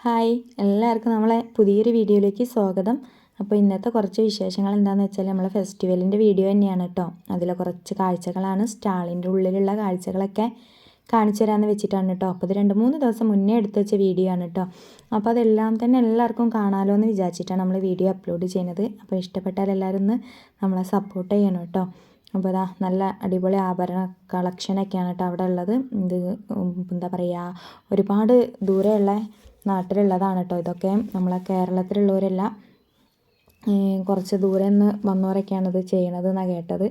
Hi എല്ലാവർക്കും നമ്മളെ പുതിയൊരു വീഡിയോയിലേക്ക് സ്വാഗതം. അപ്പോൾ ഇന്നത്തെ കുറച്ച് വിശേഷങ്ങൾ എന്താണെന്ന് വെച്ചാൽ നമ്മളെ ഫെസ്റ്റിവലിൻ്റെ വീഡിയോ തന്നെയാണ് കേട്ടോ. അതിലെ കുറച്ച് കാഴ്ചകളാണ്, സ്റ്റാളിൻ്റെ ഉള്ളിലുള്ള കാഴ്ചകളൊക്കെ കാണിച്ചു തരാമെന്ന് വെച്ചിട്ടാണ് കേട്ടോ. അപ്പോൾ ഇത് 2-3 ദിവസം മുന്നേ എടുത്ത് വെച്ച വീഡിയോ ആണ് കേട്ടോ. അപ്പോൾ അതെല്ലാം തന്നെ എല്ലാവർക്കും കാണാമല്ലോ എന്ന് വിചാരിച്ചിട്ടാണ് നമ്മൾ വീഡിയോ അപ്ലോഡ് ചെയ്യുന്നത്. അപ്പോൾ ഇഷ്ടപ്പെട്ടാൽ എല്ലാവരും ഒന്ന് നമ്മളെ സപ്പോർട്ട് ചെയ്യണം കേട്ടോ. അപ്പോൾ ഇതാ നല്ല അടിപൊളി ആഭരണ കളക്ഷനൊക്കെയാണ് കേട്ടോ അവിടെ ഉള്ളത്. ഇത് എന്താ പറയുക, ഒരുപാട് ദൂരെയുള്ള നാട്ടിലുള്ളതാണ് കേട്ടോ. ഇതൊക്കെ നമ്മളെ കേരളത്തിലുള്ളവരല്ല, കുറച്ച് ദൂരെ നിന്ന് വന്നവരൊക്കെയാണ് ഇത് ചെയ്യണത് എന്നാണ് കേട്ടത്.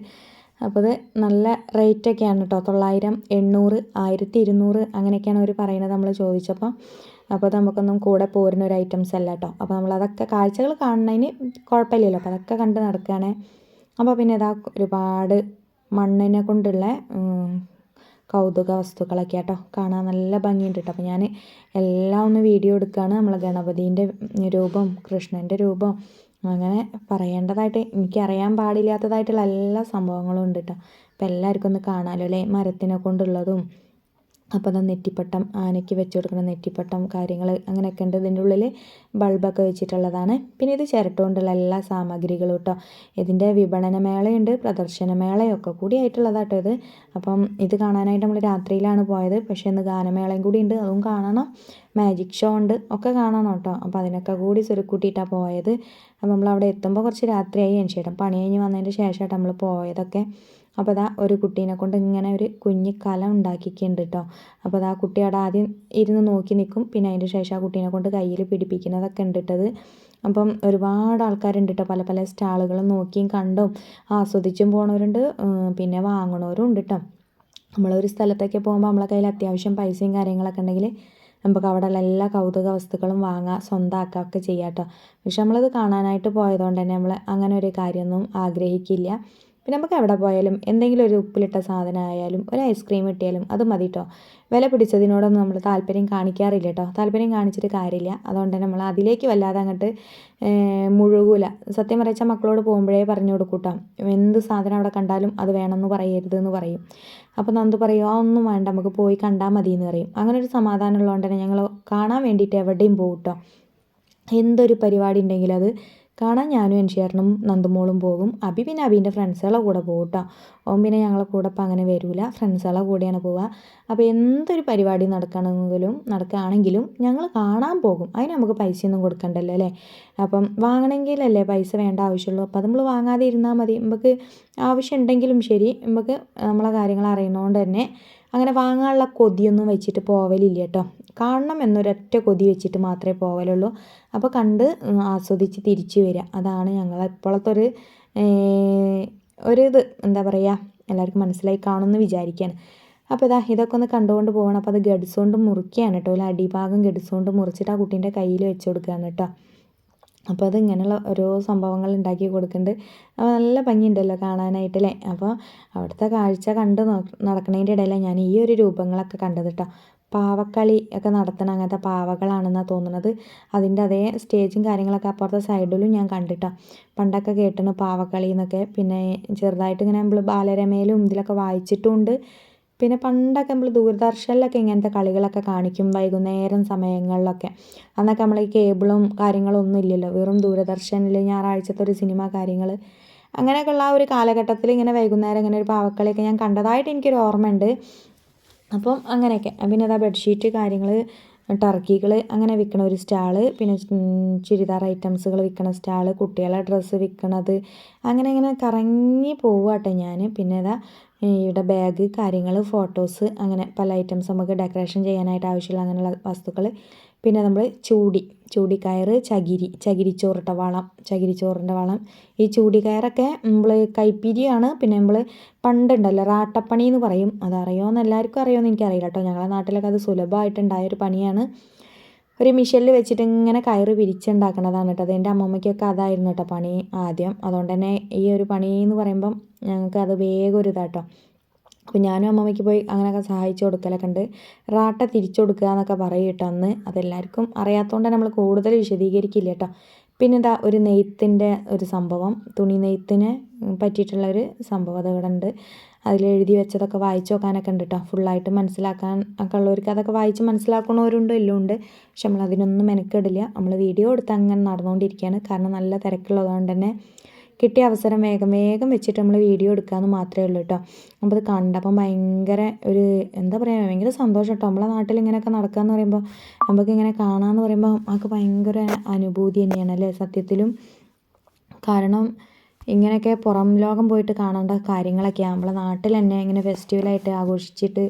അപ്പോൾ ഇത് നല്ല റേറ്റൊക്കെയാണ് കേട്ടോ. 900, 800, 1200 അങ്ങനെയൊക്കെയാണ് അവർ പറയുന്നത് നമ്മൾ ചോദിച്ചപ്പോൾ. അപ്പോൾ അത് നമുക്കൊന്നും കൂടെ പോരുന്ന ഒരു ഐറ്റംസ് അല്ല കേട്ടോ. അപ്പോൾ നമ്മളതൊക്കെ കാഴ്ചകൾ കാണുന്നതിന് കുഴപ്പമില്ലല്ലോ. അപ്പോൾ അതൊക്കെ കണ്ട് നടക്കുകയാണ്. അപ്പോൾ പിന്നെ ഇതാ ഒരുപാട് മണ്ണിനെ കൊണ്ടുള്ള കൗതുക വസ്തുക്കളൊക്കെ കേട്ടോ. കാണാൻ നല്ല ഭംഗിയുണ്ട് കേട്ടോ. അപ്പോൾ ഞാൻ എല്ലാം ഒന്ന് വീഡിയോ എടുക്കുകയാണ്. നമ്മളെ ഗണപതീൻ്റെ രൂപം, കൃഷ്ണൻ്റെ രൂപം, അങ്ങനെ പറയേണ്ടതായിട്ട് എനിക്കറിയാൻ പാടില്ലാത്തതായിട്ടുള്ള എല്ലാ സംഭവങ്ങളും ഉണ്ട് കേട്ടോ. അപ്പോൾ എല്ലാവർക്കും ഒന്ന് കാണാമല്ലോ അല്ലേ, മരത്തിനെ കൊണ്ടുള്ളതും. അപ്പോൾ അത് നെറ്റിപ്പട്ടം, ആനയ്ക്ക് വെച്ച് കൊടുക്കുന്ന നെറ്റിപ്പട്ടം കാര്യങ്ങൾ അങ്ങനെയൊക്കെ ഉണ്ട്. ഇതിൻ്റെ ഉള്ളിൽ ബൾബൊക്കെ വെച്ചിട്ടുള്ളതാണ്. പിന്നെ ഇത് ചിരട്ട കൊണ്ടുള്ള എല്ലാ സാമഗ്രികളും കേട്ടോ. ഇതിൻ്റെ വിപണന മേളയുണ്ട്, പ്രദർശന മേളയൊക്കെ കൂടി ആയിട്ടുള്ളതാട്ടോ ഇത്. അപ്പം ഇത് കാണാനായിട്ട് നമ്മൾ രാത്രിയിലാണ് പോയത്. പക്ഷേ ഇന്ന് ഗാനമേളയും കൂടി ഉണ്ട്, അതും കാണണം. മാജിക് ഷോ ഉണ്ട്, ഒക്കെ കാണണം കേട്ടോ. അപ്പോൾ അതിനൊക്കെ കൂടി സ്വരുക്കൂട്ടിയിട്ടാണ് പോയത്. അപ്പോൾ നമ്മളവിടെ എത്തുമ്പോൾ കുറച്ച് രാത്രിയായി. ചേട്ടൻ പണി കഴിഞ്ഞ് വന്നതിൻ്റെ ശേഷമായിട്ട് നമ്മൾ പോയതൊക്കെ. അപ്പോൾ അതാ ഒരു കുട്ടീനെ കൊണ്ട് ഇങ്ങനെ ഒരു കുഞ്ഞി കല ഉണ്ടാക്കിയിട്ടുണ്ട് കേട്ടോ. അപ്പോൾ അതാ കുട്ടി അവിടെ ആദ്യം ഇരുന്ന് നോക്കി നിൽക്കും, പിന്നെ അതിൻ്റെ ശേഷം ആ കുട്ടീനെ കൊണ്ട് കയ്യിൽ പിടിപ്പിക്കുന്നതൊക്കെ ഉണ്ട് ഇട്ടത്. അപ്പം ഒരുപാട് ആൾക്കാരുണ്ട് കേട്ടോ. പല പല സ്റ്റാളുകളും നോക്കിയും കണ്ടും ആസ്വദിച്ചും പോണവരുണ്ട്, പിന്നെ വാങ്ങണവരും ഉണ്ട് കേട്ടോ. നമ്മളൊരു സ്ഥലത്തൊക്കെ പോകുമ്പോൾ നമ്മളെ കയ്യിൽ അത്യാവശ്യം പൈസയും കാര്യങ്ങളൊക്കെ ഉണ്ടെങ്കിൽ നമുക്ക് അവിടെയുള്ള എല്ലാ കൗതുക വസ്തുക്കളും വാങ്ങാം, സ്വന്തമാക്കുക ഒക്കെ ചെയ്യാം കേട്ടോ. പക്ഷെ നമ്മളത് കാണാനായിട്ട് പോയതുകൊണ്ട് തന്നെ നമ്മൾ അങ്ങനെ ഒരു കാര്യമൊന്നും ആഗ്രഹിക്കില്ല. പിന്നെ നമുക്ക് എവിടെ പോയാലും എന്തെങ്കിലും ഒരു ഉപ്പിലിട്ട സാധനം ആയാലും ഒരു ഐസ്ക്രീം കിട്ടിയാലും അത് മതി കേട്ടോ. വില പിടിച്ചതിനോടൊന്നും നമ്മൾ താല്പര്യം കാണിക്കാറില്ല കേട്ടോ. താല്പര്യം കാണിച്ചിട്ട് കാര്യമില്ല. അതുകൊണ്ട് തന്നെ നമ്മൾ അതിലേക്ക് വല്ലാതെ അങ്ങോട്ട് മുഴുകൂല. സത്യം പറയിച്ചാൽ മക്കളോട് പോകുമ്പോഴേ പറഞ്ഞു കൊടുക്കും കേട്ടോ, എന്ത് സാധനം അവിടെ കണ്ടാലും അത് വേണമെന്ന് പറയരുത് എന്ന് പറയും. അപ്പോൾ നന്ദു പറയും ഒന്നും വേണ്ട, നമുക്ക് പോയി കണ്ടാൽ മതി എന്ന് പറയും. അങ്ങനെ ഒരു സമാധാനം ഉള്ളതുകൊണ്ട് തന്നെ ഞങ്ങൾ കാണാൻ വേണ്ടിയിട്ട് എവിടെയും പോകും കേട്ടോ. എന്തൊരു പരിപാടി ഉണ്ടെങ്കിലും അത് കാണാൻ ഞാനും എൻഷേറിനും നന്ദുമോളും പോകും. പിന്നെ അബീൻ്റെ ഫ്രണ്ട്സുകളെ കൂടെ പോകും കേട്ടോ. ഓൻ പിന്നെ ഞങ്ങളെ കൂടെ ഇപ്പം അങ്ങനെ വരില്ല, ഫ്രണ്ട്സുകളെ കൂടെയാണ് പോവുക. അപ്പോൾ എന്തൊരു പരിപാടി നടക്കുകയാണെങ്കിലും ഞങ്ങൾ കാണാൻ പോകും. അതിന് നമുക്ക് പൈസയൊന്നും കൊടുക്കണ്ടല്ലോ അല്ലേ. അപ്പം വാങ്ങണമെങ്കിലല്ലേ പൈസ വേണ്ട ആവശ്യമുള്ളൂ. അപ്പോൾ അത് നമ്മൾ വാങ്ങാതെ ഇരുന്നാൽ മതി. നമുക്ക് ആവശ്യം ഉണ്ടെങ്കിലും ശരി, നമുക്ക് നമ്മളെ കാര്യങ്ങൾ അറിയുന്നതുകൊണ്ട് തന്നെ അങ്ങനെ വാങ്ങാനുള്ള കൊതിയൊന്നും വെച്ചിട്ട് പോവലില്ല കേട്ടോ. കാണണം എന്നൊരൊറ്റ കൊതി വെച്ചിട്ട് മാത്രമേ പോവലുള്ളൂ. അപ്പോൾ കണ്ട് ആസ്വദിച്ച് തിരിച്ചു വരിക, അതാണ് ഞങ്ങൾ ഇപ്പോഴത്തെ ഇത് എന്താ പറയുക, എല്ലാവർക്കും മനസ്സിലായി കാണുമെന്ന് വിചാരിക്കുകയാണ്. അപ്പോൾ ഇതൊക്കെ ഒന്ന് കണ്ടുകൊണ്ട് പോകണം. അപ്പോൾ അത് ഗഡ്സ് കൊണ്ട് മുറിക്കുകയാണ് കേട്ടോ. ഒരു അടിഭാഗം ഗഡ്സ് കൊണ്ട് മുറിച്ചിട്ട് ആ കുട്ടീൻ്റെ കയ്യിൽ വെച്ച് കൊടുക്കുകയാണ് കേട്ടോ. അപ്പോൾ അത് ഇങ്ങനെയുള്ള ഓരോ സംഭവങ്ങൾ ഉണ്ടാക്കി കൊടുക്കുന്നുണ്ട്. അപ്പോൾ നല്ല ഭംഗിയുണ്ടല്ലോ കാണാനായിട്ടല്ലേ. അപ്പോൾ അവിടുത്തെ കാഴ്ച കണ്ട് നടക്കുന്നതിൻ്റെ ഇടയിലാണ് ഞാൻ ഈ ഒരു രൂപങ്ങളൊക്കെ കണ്ടത് കേട്ടോ. പാവക്കളി ഒക്കെ നടത്തണം, അങ്ങനത്തെ പാവകളാണെന്നാണ് തോന്നുന്നത്. അതിൻ്റെ അതേ സ്റ്റേജും കാര്യങ്ങളൊക്കെ അപ്പുറത്തെ സൈഡിലും ഞാൻ കണ്ടിട്ടോ. പണ്ടൊക്കെ കേട്ടിന് പാവക്കളി എന്നൊക്കെ. പിന്നെ ചെറുതായിട്ട് ഇങ്ങനെ നമ്മൾ ബാലരമയിലും ഇതിലൊക്കെ വായിച്ചിട്ടുമുണ്ട്. പിന്നെ പണ്ടൊക്കെ നമ്മൾ ദൂരദർശനിലൊക്കെ ഇങ്ങനത്തെ കളികളൊക്കെ കാണിക്കും വൈകുന്നേരം സമയങ്ങളിലൊക്കെ. അന്നൊക്കെ നമ്മൾ ഈ കേബിളും കാര്യങ്ങളും ഒന്നും ഇല്ലല്ലോ, വെറും ദൂരദർശനിൽ ഞായറാഴ്ചത്തെ ഒരു സിനിമ കാര്യങ്ങൾ അങ്ങനെയൊക്കെയുള്ള ആ ഒരു കാലഘട്ടത്തിൽ ഇങ്ങനെ വൈകുന്നേരം ഇങ്ങനെ ഒരു പാവക്കളിയൊക്കെ ഞാൻ കണ്ടതായിട്ട് എനിക്കൊരു ഓർമ്മയുണ്ട്. അപ്പം അങ്ങനെയൊക്കെ. പിന്നെ ബെഡ്ഷീറ്റ് കാര്യങ്ങൾ, ടർക്കികൾ അങ്ങനെ വിൽക്കണ ഒരു സ്റ്റാള്, പിന്നെ ചുരിദാർ ഐറ്റംസുകൾ വിൽക്കണ സ്റ്റാള്, കുട്ടികളെ ഡ്രസ്സ് വിൽക്കണത്, അങ്ങനെ കറങ്ങി പോവുകട്ടെ ഞാൻ. പിന്നെ ഇവിടെ ബാഗ് കാര്യങ്ങൾ, ഫോട്ടോസ്, അങ്ങനെ പല ഐറ്റംസ് നമുക്ക് ഡെക്കറേഷൻ ചെയ്യാനായിട്ട് ആവശ്യമുള്ള അങ്ങനെയുള്ള വസ്തുക്കൾ. പിന്നെ നമ്മൾ ചൂടിക്കയറ്, ചകിരിച്ചോറിൻ്റെ വളം. ഈ ചൂടിക്കയറൊക്കെ നമ്മൾ കൈപ്പിരിയാണ്. പിന്നെ നമ്മൾ പണ്ടുണ്ടല്ലോ റാട്ടപ്പണി എന്ന് പറയും, അതറിയുമോയെന്ന് എല്ലാവർക്കും അറിയുമെന്ന് എനിക്കറിയില്ല കേട്ടോ. ഞങ്ങളുടെ നാട്ടിലൊക്കെ അത് സുലഭമായിട്ടുണ്ടായൊരു പണിയാണ്. ഒരു മിഷനിൽ വെച്ചിട്ട് ഇങ്ങനെ കയറ് പിരിച്ചുണ്ടാക്കണതാണ് കേട്ടോ. അതെൻ്റെ അമ്മമ്മയ്ക്കൊക്കെ അതായിരുന്നു കേട്ടോ പണി ആദ്യം. അതുകൊണ്ട് തന്നെ ഈ ഒരു പണി എന്ന് പറയുമ്പം ഞങ്ങൾക്ക് അത് വേഗം ഒരു ഇതാട്ടോ. അപ്പോൾ ഞാനും അമ്മമ്മയ്ക്ക് പോയി അങ്ങനെയൊക്കെ സഹായിച്ചു കൊടുക്കലൊക്കെ ഉണ്ട്. റാട്ട തിരിച്ചു കൊടുക്കുക എന്നൊക്കെ പറയും കേട്ടോ അന്ന്. അതെല്ലാവർക്കും അറിയാത്തതുകൊണ്ട് നമ്മൾ കൂടുതൽ വിശദീകരിക്കില്ല കേട്ടോ. പിന്നെ ഒരു നെയ്ത്തിൻ്റെ ഒരു സംഭവം, തുണി നെയ്ത്തിനെ പറ്റിയിട്ടുള്ളൊരു സംഭവം അത് ഇവിടെ ഉണ്ട്. അതിൽ എഴുതി വെച്ചതൊക്കെ വായിച്ച് നോക്കാനൊക്കെ ഉണ്ട് കേട്ടോ. ഫുള്ളായിട്ട് മനസ്സിലാക്കാൻ ഒക്കെ ഉള്ളവർക്ക് അതൊക്കെ വായിച്ച് മനസ്സിലാക്കണവരുണ്ട്, എല്ലാം ഉണ്ട്. പക്ഷെ നമ്മളതിനൊന്നും മെനക്കെടില്ല. നമ്മൾ വീഡിയോ എടുത്ത് അങ്ങനെ നടന്നുകൊണ്ടിരിക്കുകയാണ്. കാരണം നല്ല തിരക്കുള്ളതുകൊണ്ട് തന്നെ കിട്ടിയ അവസരം വേഗം വേഗം വെച്ചിട്ട് നമ്മൾ വീഡിയോ എടുക്കാമെന്ന് മാത്രമേ ഉള്ളൂ കേട്ടോ. അപ്പോൾ അത് കണ്ടപ്പം ഭയങ്കര ഒരു എന്താ പറയുക, ഭയങ്കര സന്തോഷം കേട്ടോ. നമ്മളെ നാട്ടിൽ ഇങ്ങനെയൊക്കെ നടക്കുകയെന്ന് പറയുമ്പോൾ, നമുക്കിങ്ങനെ കാണാമെന്ന് പറയുമ്പോൾ നമുക്ക് ഭയങ്കര അനുഭൂതി തന്നെയാണ് അല്ലേ സത്യത്തിലും. കാരണം ഇങ്ങനെയൊക്കെ പുറം ലോകം പോയിട്ട് കാണേണ്ട കാര്യങ്ങളൊക്കെയാണ് നമ്മളെ നാട്ടിൽ തന്നെ ഇങ്ങനെ ഫെസ്റ്റിവലായിട്ട് ആഘോഷിച്ചിട്ട്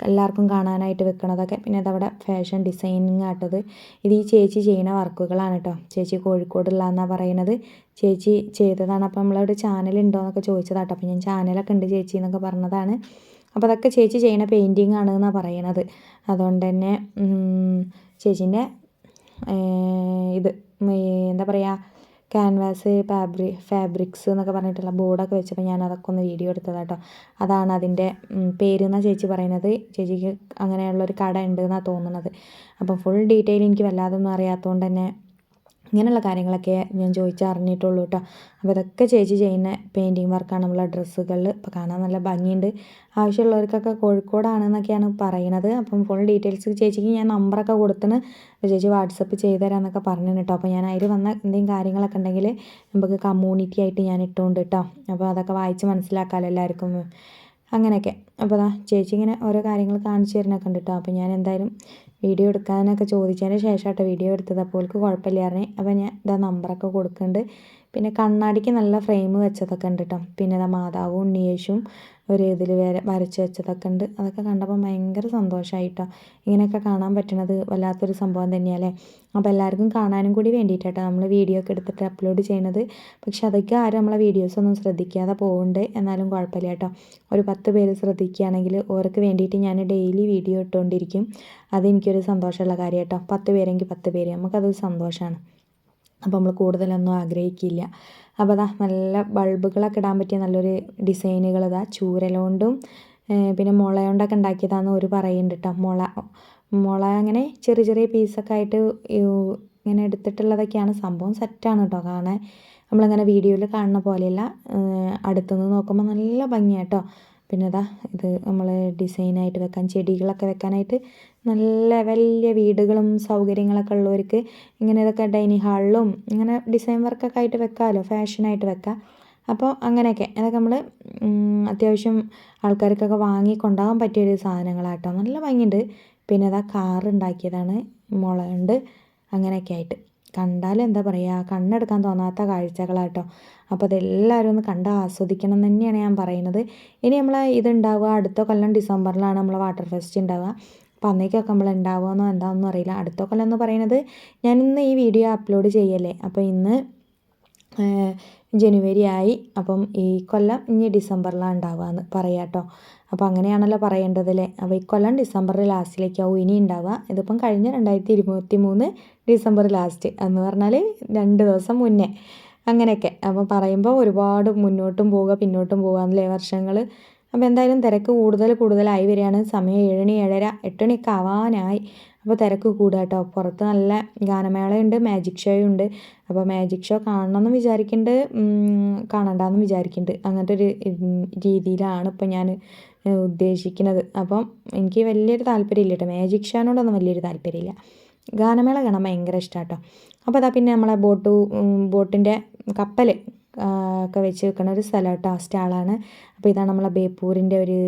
എല്ലാവർക്കും കാണാനായിട്ട് വെക്കണതൊക്കെ. പിന്നെ അതവിടെ ഫാഷൻ ഡിസൈനിങ് ആട്ടത്. ഇത് ഈ ചേച്ചി ചെയ്യുന്ന വർക്കുകളാണ് കേട്ടോ. ചേച്ചി കോഴിക്കോടുള്ളതെന്നാണ് പറയുന്നത്. ചേച്ചി ചെയ്തതാണ്. അപ്പോൾ നമ്മളവിടെ ചാനലുണ്ടോ എന്നൊക്കെ ചോദിച്ചതാട്ടോ. അപ്പോൾ ഞാൻ ചാനലൊക്കെ ഉണ്ട് ചേച്ചി എന്നൊക്കെ പറഞ്ഞതാണ്. അപ്പോൾ അതൊക്കെ ചേച്ചി ചെയ്യുന്ന പെയിൻറ്റിങ് ആണ് എന്നാണ് പറയണത്. അതുകൊണ്ട് തന്നെ ചേച്ചീൻ്റെ ഇത് എന്താ പറയുക, ക്യാൻവാസ് ഫാബ്രിക്സ് എന്നൊക്കെ പറഞ്ഞിട്ടുള്ള ബോർഡൊക്കെ വെച്ചപ്പോൾ ഞാൻ അതൊക്കെ ഒന്ന് വീഡിയോ എടുത്തതാട്ടോ. അതാണ് അതിൻ്റെ പേരെന്നാണ് ചേച്ചി പറയുന്നത്. ചേച്ചിക്ക് അങ്ങനെയുള്ളൊരു കട ഉണ്ട് എന്നാണ് തോന്നുന്നത്. അപ്പം ഫുൾ ഡീറ്റെയിൽ എനിക്ക് വല്ലാതൊന്നും അറിയാത്തതുകൊണ്ട് തന്നെ ഇങ്ങനെയുള്ള കാര്യങ്ങളൊക്കെ ഞാൻ ചോദിച്ചറിഞ്ഞിട്ടുള്ളൂ കേട്ടോ. അപ്പോൾ ഇതൊക്കെ ചേച്ചി ചെയ്യുന്ന പെയിൻറ്റിങ് വർക്കാണ് നമ്മളെ ഡ്രസ്സുകളിൽ. ഇപ്പോൾ കാണാൻ നല്ല ഭംഗിയുണ്ട്. ആവശ്യമുള്ളവർക്കൊക്കെ കോഴിക്കോടാണെന്നൊക്കെയാണ് പറയുന്നത്. അപ്പം ഫുൾ ഡീറ്റെയിൽസ് ചേച്ചിക്ക് ഞാൻ നമ്പറൊക്കെ കൊടുത്തിന്. അപ്പോൾ ചേച്ചി വാട്സപ്പ് ചെയ്ത് തരാമെന്നൊക്കെ പറഞ്ഞു കേട്ടോ. അപ്പോൾ ഞാൻ അതിൽ വന്ന എന്തെങ്കിലും കാര്യങ്ങളൊക്കെ ഉണ്ടെങ്കിൽ നമുക്ക് കമ്മ്യൂണിറ്റി ആയിട്ട് ഞാൻ ഇട്ടുകൊണ്ട് കേട്ടോ. അപ്പോൾ അതൊക്കെ വായിച്ച് മനസ്സിലാക്കാമല്ലോ എല്ലാവർക്കും അങ്ങനെയൊക്കെ. അപ്പോൾ ചേച്ചി ഇങ്ങനെ ഓരോ കാര്യങ്ങൾ കാണിച്ചു തരുന്നൊക്കെ ഉണ്ട് കേട്ടോ. അപ്പോൾ ഞാൻ എന്തായാലും വീഡിയോ എടുക്കാനൊക്കെ ചോദിച്ചതിന് ശേഷമായിട്ട് വീഡിയോ എടുത്തത്. അപ്പോൾ അവൾക്ക് കുഴപ്പമില്ലായിരുന്നേ. അപ്പോൾ ഞാൻ നമ്പറൊക്കെ കൊടുക്കുന്നുണ്ട്. പിന്നെ കണ്ണാടിക്ക് നല്ല ഫ്രെയിം വെച്ചതൊക്കെ ഉണ്ട് കേട്ടോ. പിന്നെ മാതാവും ഉണ്ണിയേശും ഒരു ഇതിൽ വരച്ച് വെച്ചതൊക്കെ ഉണ്ട്. അതൊക്കെ കണ്ടപ്പോൾ ഭയങ്കര സന്തോഷമായി കേട്ടോ. ഇങ്ങനെയൊക്കെ കാണാൻ പറ്റുന്നത് വല്ലാത്തൊരു സംഭവം തന്നെയല്ലേ. അപ്പോൾ എല്ലാവർക്കും കാണാനും കൂടി വേണ്ടിയിട്ടാട്ടോ നമ്മൾ വീഡിയോ ഒക്കെ എടുത്തിട്ട് അപ്ലോഡ് ചെയ്യുന്നത്. പക്ഷെ അതൊക്കെ ആരും നമ്മളെ വീഡിയോസൊന്നും ശ്രദ്ധിക്കാതെ പോകുന്നുണ്ട്. എന്നാലും കുഴപ്പമില്ല കേട്ടോ. ഒരു 10 പേര് ശ്രദ്ധിക്കുകയാണെങ്കിൽ അവർക്ക് വേണ്ടിയിട്ട് ഞാൻ ഡെയിലി വീഡിയോ ഇട്ടുകൊണ്ടിരിക്കും. അതെനിക്കൊരു സന്തോഷമുള്ള കാര്യം കേട്ടോ. 10 പേരെങ്കിൽ 10 പേര്, നമുക്കതൊരു സന്തോഷമാണ്. അപ്പോൾ നമ്മൾ കൂടുതലൊന്നും ആഗ്രഹിക്കില്ല. അപ്പോൾ നല്ല ബൾബുകളൊക്കെ ഇടാൻ പറ്റിയ നല്ലൊരു ഡിസൈനുകൾ ചൂരലുകൊണ്ടും പിന്നെ മുള കൊണ്ടൊക്കെ ഉണ്ടാക്കിയതാണെന്ന് ഒരു പറയുന്നുണ്ട് കേട്ടോ. മുള അങ്ങനെ ചെറിയ ചെറിയ പീസൊക്കെ ആയിട്ട് ഇങ്ങനെ എടുത്തിട്ടുള്ളതൊക്കെയാണ്. സംഭവം സെറ്റാണ് കേട്ടോ കാണാൻ. നമ്മളിങ്ങനെ വീഡിയോയിൽ കാണുന്ന പോലെയല്ല, അടുത്തുനിന്ന് നോക്കുമ്പോൾ നല്ല ഭംഗിയാണ് കേട്ടോ. പിന്നെ ഇത് നമ്മൾ ഡിസൈനായിട്ട് വെക്കാൻ, ചെടികളൊക്കെ വെക്കാനായിട്ട് നല്ല വലിയ വീടുകളും സൗകര്യങ്ങളൊക്കെ ഉള്ളവർക്ക് ഇങ്ങനെ ഇതൊക്കെ ഡൈനിങ് ഹാളിലും ഇങ്ങനെ ഡിസൈൻ വർക്കൊക്കെ ആയിട്ട് വെക്കാമല്ലോ, ഫാഷനായിട്ട് വെക്കാം. അപ്പോൾ അങ്ങനെയൊക്കെ അതൊക്കെ നമ്മൾ അത്യാവശ്യം ആൾക്കാർക്കൊക്കെ വാങ്ങി കൊണ്ടുപോകാൻ പറ്റിയൊരു സാധനങ്ങളാട്ടോ. നല്ല ഭംഗിയുണ്ട്. പിന്നെ കാറ് ഉണ്ടാക്കിയതാണ് മുള കൊണ്ട്. അങ്ങനെയൊക്കെ ആയിട്ട് കണ്ടാൽ എന്താ പറയുക, കണ്ണെടുക്കാൻ തോന്നാത്ത കാഴ്ചകളാട്ടോ. അപ്പോൾ അതെല്ലാവരും ഒന്ന് കണ്ട് ആസ്വദിക്കണം എന്ന് തന്നെയാണ് ഞാൻ പറയുന്നത്. ഇനി നമ്മൾ ഇതുണ്ടാവുക അടുത്ത കൊല്ലം ഡിസംബറിലാണ് നമ്മൾ വാട്ടർ ഫെസ്റ്റ് ഉണ്ടാവുക. അപ്പോൾ അന്നേക്കൊക്കെ നമ്മൾ ഉണ്ടാവുമെന്നോ എന്താണെന്നൊന്നും അറിയില്ല. അടുത്ത കൊല്ലം എന്ന് പറയുന്നത് ഞാനിന്ന് ഈ വീഡിയോ അപ്ലോഡ് ചെയ്യല്ലേ, അപ്പോൾ ഇന്ന് ജനുവരി ആയി. അപ്പം ഈ കൊല്ലം ഇനി ഡിസംബറിലാണ് ഉണ്ടാവുക പറയാം കേട്ടോ. അപ്പോൾ അങ്ങനെയാണല്ലോ പറയേണ്ടതല്ലേ. അപ്പോൾ ഈ കൊല്ലം ഡിസംബർ ലാസ്റ്റിലേക്കാവും ഇനി ഉണ്ടാവുക. ഇതിപ്പം കഴിഞ്ഞ 2023 ഡിസംബർ ലാസ്റ്റ് എന്ന് പറഞ്ഞാൽ 2 ദിവസം മുന്നേ അങ്ങനെയൊക്കെ. അപ്പോൾ പറയുമ്പോൾ ഒരുപാട് മുന്നോട്ടും പോവുക പിന്നോട്ടും പോവുക എന്നല്ലേ വർഷങ്ങൾ. അപ്പോൾ എന്തായാലും തിരക്ക് കൂടുതലായി വരികയാണ്. സമയം 7 മണി 7:30 8 മണിയൊക്കെ ആവാനായി. അപ്പോൾ തിരക്ക് കൂടുക കേട്ടോ. പുറത്ത് നല്ല ഗാനമേളയുണ്ട്, മാജിക് ഷോയും ഉണ്ട്. അപ്പോൾ മാജിക് ഷോ കാണണമെന്ന് വിചാരിക്കുന്നുണ്ട്, കാണണ്ടെന്ന് വിചാരിക്കുന്നുണ്ട്. അങ്ങനത്തെ ഒരു രീതിയിലാണ് ഇപ്പം ഞാൻ ഉദ്ദേശിക്കുന്നത്. അപ്പം എനിക്ക് വലിയൊരു താല്പര്യമില്ല കേട്ടോ. മാജിക് ഷോനോടൊന്നും വലിയൊരു താല്പര്യമില്ല. ഗാനമേള കാണാൻ ഭയങ്കര ഇഷ്ടമാണ് കേട്ടോ. അപ്പോൾ പിന്നെ നമ്മളെ ബോട്ടിൻ്റെ കപ്പൽ ഒക്കെ വെച്ച് വെക്കുന്ന ഒരു സ്ഥലം കേട്ടോ, സ്റ്റാളാണ്. അപ്പോൾ ഇതാണ് നമ്മളെ ബേപ്പൂരിൻ്റെ ഒരു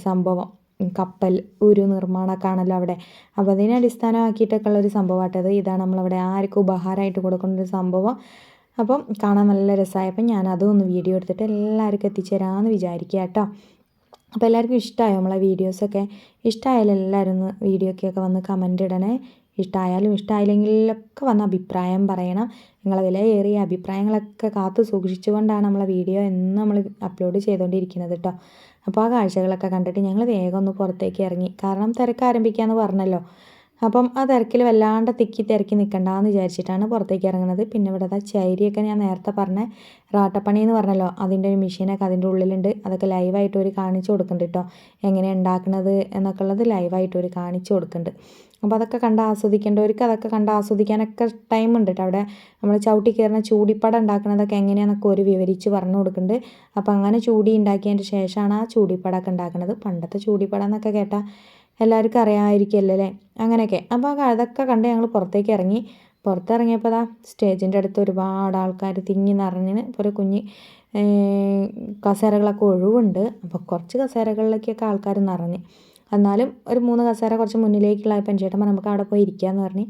സംഭവം, കപ്പൽ ഒരു നിർമ്മാണമൊക്കെ ആണല്ലോ അവിടെ. അപ്പോൾ അതിനെ അടിസ്ഥാനമാക്കിയിട്ടൊക്കെ ഉള്ളൊരു സംഭവമായിട്ടത്. ഇതാണ് നമ്മളവിടെ ആർക്കും ഉപഹാരമായിട്ട് കൊടുക്കുന്നൊരു സംഭവം. അപ്പം കാണാൻ നല്ല രസമായപ്പോൾ ഞാൻ അതും ഒന്ന് വീഡിയോ എടുത്തിട്ട് എല്ലാവർക്കും എത്തിച്ചേരാമെന്ന് വിചാരിക്കുക കേട്ടോ. അപ്പോൾ എല്ലാവർക്കും ഇഷ്ടമായോ നമ്മളെ വീഡിയോസൊക്കെ? ഇഷ്ടമായാലും എല്ലാവരും ഒന്ന് വീഡിയോക്കൊക്കെ വന്ന് കമൻ്റ് ഇടണേ. ഇഷ്ടമായാലും ഇഷ്ടമായില്ലെങ്കിലൊക്കെ വന്ന് അഭിപ്രായം പറയണം. നിങ്ങളെ വിലയേറിയ അഭിപ്രായങ്ങളൊക്കെ കാത്തു സൂക്ഷിച്ചുകൊണ്ടാണ് നമ്മളെ വീഡിയോ എന്നും നമ്മൾ അപ്ലോഡ് ചെയ്തുകൊണ്ടിരിക്കുന്നത് കേട്ടോ. അപ്പോൾ ആ കാഴ്ചകളൊക്കെ കണ്ടിട്ട് ഞങ്ങൾ വേഗം ഒന്ന് പുറത്തേക്ക് ഇറങ്ങി. കാരണം തിരക്ക് ആരംഭിക്കാമെന്ന് പറഞ്ഞല്ലോ. അപ്പം ആ തിരക്കിൽ വല്ലാണ്ട് തിരക്കി നിൽക്കണ്ടെന്ന് വിചാരിച്ചിട്ടാണ് പുറത്തേക്ക് ഇറങ്ങുന്നത്. പിന്നെ ഇവിടെ ചൈരിയൊക്കെ ഞാൻ നേരത്തെ പറഞ്ഞ റാട്ടപ്പണി എന്ന് പറഞ്ഞല്ലോ, അതിൻ്റെ ഒരു മെഷീനൊക്കെ അതിൻ്റെ ഉള്ളിലുണ്ട്. അതൊക്കെ ലൈവായിട്ട് ഒരു കാണിച്ചു കൊടുക്കുന്നുണ്ട് കേട്ടോ. എങ്ങനെ ഉണ്ടാക്കുന്നത് എന്നൊക്കെ ഉള്ളത് ലൈവായിട്ട് ഒരു കാണിച്ചു കൊടുക്കുന്നുണ്ട്. അപ്പോൾ അതൊക്കെ കണ്ട് ആസ്വദിക്കേണ്ടവർക്ക് അതൊക്കെ കണ്ട് ആസ്വദിക്കാനൊക്കെ ടൈമുണ്ട് കേട്ടോ. അവിടെ നമ്മൾ ചവിട്ടി കയറുന്ന ചൂടിപ്പട ഉണ്ടാക്കുന്നതൊക്കെ എങ്ങനെയാണെന്നൊക്കെ ഒരു വിവരിച്ച് പറഞ്ഞു കൊടുക്കുന്നുണ്ട്. അപ്പോൾ അങ്ങനെ ചൂടി ഉണ്ടാക്കിയതിൻ്റെ ശേഷമാണ് ആ ചൂടിപ്പടമൊക്കെ ഉണ്ടാക്കുന്നത്. പണ്ടത്തെ ചൂടിപ്പട എന്നൊക്കെ കേട്ടാൽ എല്ലാവർക്കും അറിയാമായിരിക്കുമല്ലോ അല്ലേ, അങ്ങനെയൊക്കെ. അപ്പോൾ അതൊക്കെ കണ്ട് ഞങ്ങൾ പുറത്തേക്ക് ഇറങ്ങി. പുറത്തിറങ്ങിയപ്പോൾ അതാ സ്റ്റേജിൻ്റെ അടുത്ത് ഒരുപാട് ആൾക്കാർ തിങ്ങി നിറഞ്ഞിന്. ഇപ്പോൾ ഒരു കുഞ്ഞ് കസേരകളൊക്കെ ഒഴിവുണ്ട്. അപ്പോൾ കുറച്ച് കസേരകളിലേക്കൊക്കെ ആൾക്കാർ നിറഞ്ഞ്. എന്നാലും ഒരു 3 കസേര കുറച്ച് മുന്നിലേക്കുള്ള പെൺചേട്ടൻ നമുക്ക് അവിടെ പോയി ഇരിക്കാമെന്ന് പറഞ്ഞ്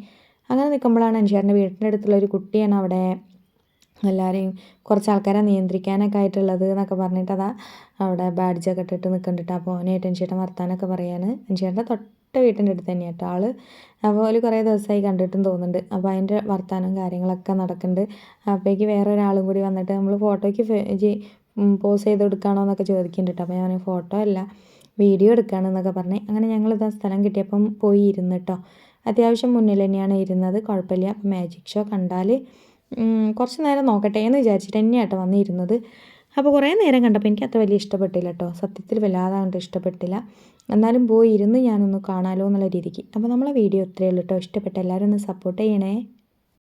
അങ്ങനെ നിൽക്കുമ്പോഴാണ് എൻ്റെ വീട്ടിൻ്റെ അടുത്തുള്ള ഒരു കുട്ടിയാണ് അവിടെ എല്ലാവരെയും കുറച്ച് ആൾക്കാരെ നിയന്ത്രിക്കാനൊക്കെ ആയിട്ടുള്ളത് എന്നൊക്കെ പറഞ്ഞിട്ട് അതാ അവിടെ ബാഡ്ജൊക്കെ ഇട്ടിട്ട് നിൽക്കുന്നുണ്ട്. അപ്പോൾ ഓനായിട്ട് ചേട്ടൻ വർത്താനൊക്കെ പറയാണ്. ചേട്ടൻ്റെ തൊട്ട് വീട്ടിൻ്റെ അടുത്ത് തന്നെയാണ് കേട്ടോ ആള്. അപ്പോൾ ഒരു കുറേ ദിവസമായി കണ്ടിട്ടും തോന്നുന്നുണ്ട്. അപ്പോൾ അതിൻ്റെ വർത്താനം കാര്യങ്ങളൊക്കെ നടക്കുന്നുണ്ട്. അപ്പോഴേക്ക് വേറെ ഒരാളും കൂടി വന്നിട്ട് നമ്മൾ ഫോട്ടോയ്ക്ക് പോസ് ചെയ്ത് കൊടുക്കുകയാണോ എന്നൊക്കെ ചോദിക്കുന്നുണ്ട് കേട്ടോ. അപ്പോൾ ഞാൻ ഫോട്ടോ അല്ല വീഡിയോ എടുക്കുകയാണെന്നൊക്കെ പറഞ്ഞ് അങ്ങനെ ഞങ്ങളിതാ സ്ഥലം കിട്ടിയപ്പം പോയി ഇരുന്ന് കേട്ടോ. അത്യാവശ്യം മുന്നിൽ തന്നെയാണ് ഇരുന്നത്, കുഴപ്പമില്ല. അപ്പോൾ മാജിക് ഷോ കണ്ടാൽ കുറച്ച് നേരം നോക്കട്ടെ എന്ന് വിചാരിച്ചിട്ട് തന്നെയാണ് കേട്ടോ വന്നിരുന്നത്. അപ്പോൾ കുറേ നേരം കണ്ടപ്പോൾ എനിക്ക് അത്ര വലിയ ഇഷ്ടപ്പെട്ടില്ല കേട്ടോ. സത്യത്തിൽ വല്ലാതെ കണ്ട് ഇഷ്ടപ്പെട്ടില്ല. എന്നാലും പോയി ഇരുന്ന് ഞാനൊന്ന് കാണാമല്ലോ എന്നുള്ള രീതിക്ക്. അപ്പോൾ നമ്മളെ വീഡിയോ ഇത്രയേ ഉള്ളൂ കേട്ടോ. ഇഷ്ടപ്പെട്ട എല്ലാവരും ഒന്ന് സപ്പോർട്ട് ചെയ്യണേ.